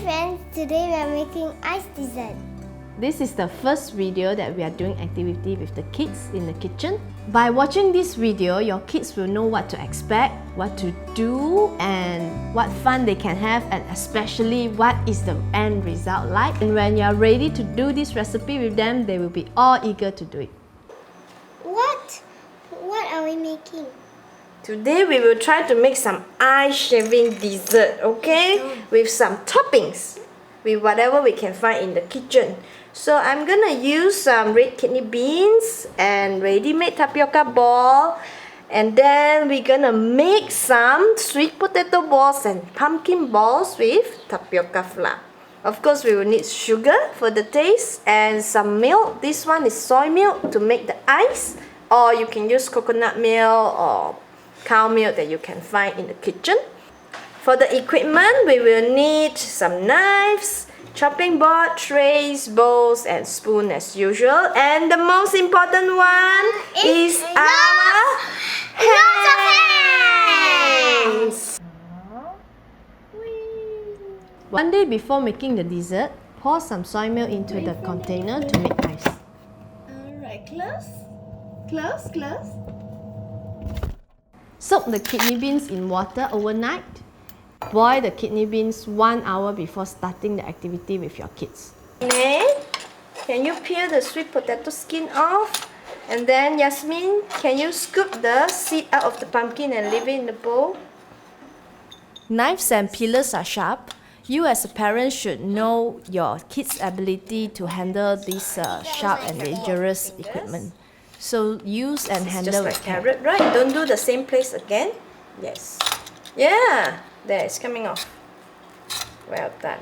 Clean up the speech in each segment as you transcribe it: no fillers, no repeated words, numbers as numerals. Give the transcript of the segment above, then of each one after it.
friends, today we are making ice dessert. This is the first video that we are doing activity with the kids in the kitchen. By watching this video, your kids will know what to expect, what to do, and what fun they can have, and especially what is the end result like. And when you are ready to do this recipe with them, they will be all eager to do it. What are we making? Today we will try to make some ice shaving dessert, okay? With some toppings, with whatever we can find in the kitchen. So I'm gonna use some red kidney beans and ready-made tapioca ball, and then we're gonna make some sweet potato balls and pumpkin balls with tapioca flour. Of course, we will need sugar for the taste and some milk. This one is soy milk to make the ice, or you can use coconut milk or cow milk that you can find in the kitchen. For the equipment, we will need some knives, chopping board, trays, bowls, and spoon as usual. And the most important one is our hands. One day before making the dessert, pour some soy milk into the container to make ice. Alright, close. Soak the kidney beans in water overnight. Boil the kidney beans 1 hour before starting the activity with your kids. Can you peel the sweet potato skin off? And then Yasmin, can you scoop the seed out of the pumpkin and leave it in the bowl? Knives and peelers are sharp. You as a parent should know your kids' ability to handle this sharp and dangerous equipment. So use and handle just like with care. carrot, right? Don't do the same place again. Yes. Yeah, there, it's coming off. Well done.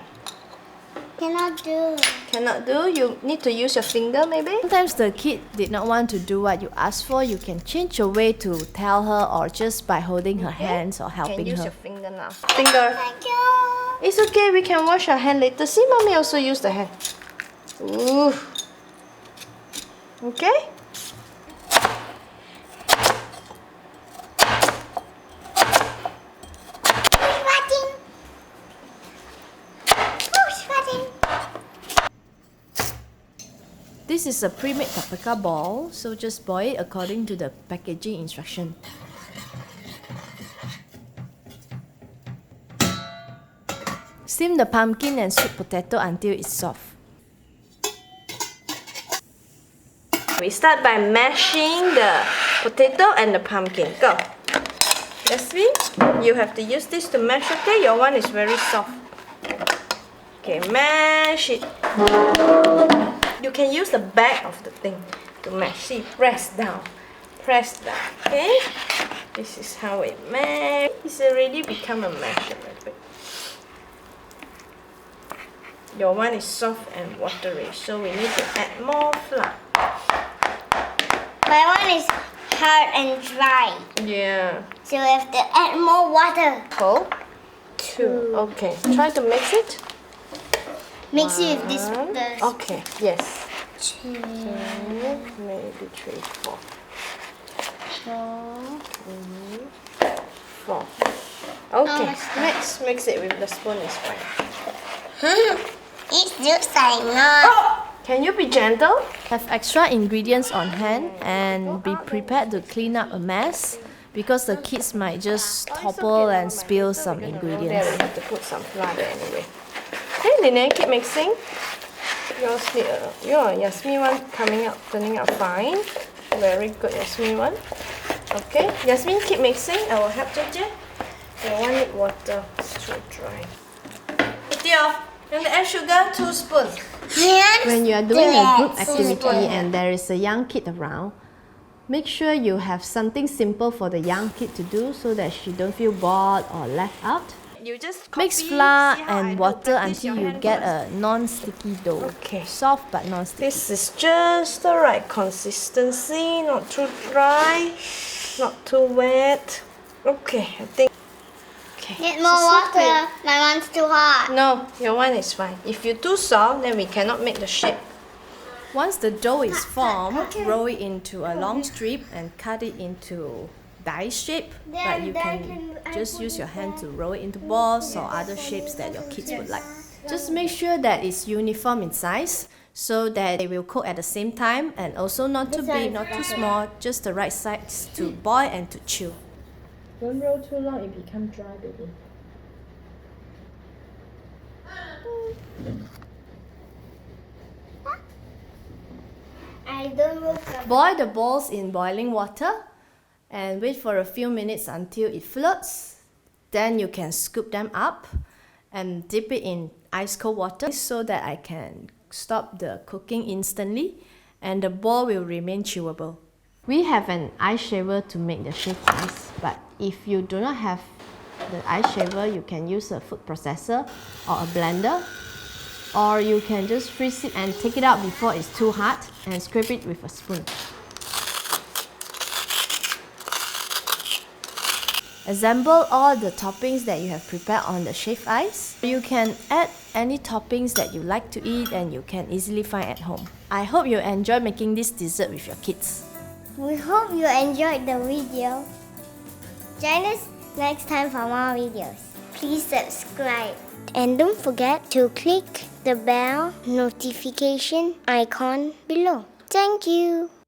Cannot do. You need to use your finger maybe? Sometimes the kid did not want to do what you asked for. You can change your way to tell her, or just by holding her hands or You helping can use her. your finger now. Finger. Thank you. It's okay, we can wash our hand later. See, mommy also use the hand. Ooh. Okay? This is a pre-made tapioca ball, so just boil it according to the packaging instruction. Steam the pumpkin and sweet potato until it's soft. We start by mashing the potato and the pumpkin. Go. Yasmin, you have to use this to mash, okay? Your one is very soft. Okay, mash it. You can use the back of the thing to mash. See, press down, okay? This is how it mash. It's already become a mash a little bit. Your one is soft and watery, so we need to add more flour. My one is hard and dry. Yeah. So we have to add more water. Go. 2. Okay, try to mix it. Mix it with this. Okay, yes. 2, 2, maybe 3, 4. 4. Okay, mix it with the spoon is fine. It's just like not. Can you be gentle? Have extra ingredients on hand and be prepared to clean up a mess, because the kids might just topple and spill some There ingredients. we have to put some flour there anyway. Okay, Lynette, keep mixing. Your Yasmin one turning out fine. Very good, Yasmin one. Okay, Yasmin, keep mixing. I will help Jeje. Your one need water. It's too dry. Tio, you want to add sugar? 2 spoons. When you are doing a group activity and there is a young kid around, make sure you have something simple for the young kid to do so that she don't feel bored or left out. You just Mix copy, flour see how I and do. water Practice until your you hand get first. a non-sticky dough. Okay. Soft but non-sticky. This is just the right consistency, not too dry, not too wet. Okay, I think. Okay. Get more water. My one's too hot. No, your one is fine. If you're too soft, then we cannot make the shape. Once the dough is formed, roll it into a long strip and cut it into die shape, but you can just use your hand to roll it into balls or other shapes that your kids would like. Just make sure that it's uniform in size so that it will cook at the same time, and also not too big, not too small, just the right size to boil and to chew. Don't roll too long, it becomes dry, baby. I don't look up. Boil the balls in boiling water and wait for a few minutes until it floats. Then you can scoop them up and dip it in ice cold water so that I can stop the cooking instantly and the ball will remain chewable. We have an ice shaver to make the shaved ice, but if you do not have the ice shaver, you can use a food processor or a blender, or you can just freeze it and take it out before it's too hard and scrape it with a spoon. Assemble all the toppings that you have prepared on the shaved ice. You can add any toppings that you like to eat and you can easily find at home. I hope you enjoy making this dessert with your kids. We hope you enjoyed the video. Join us next time for more videos. Please subscribe. And don't forget to click the bell notification icon below. Thank you.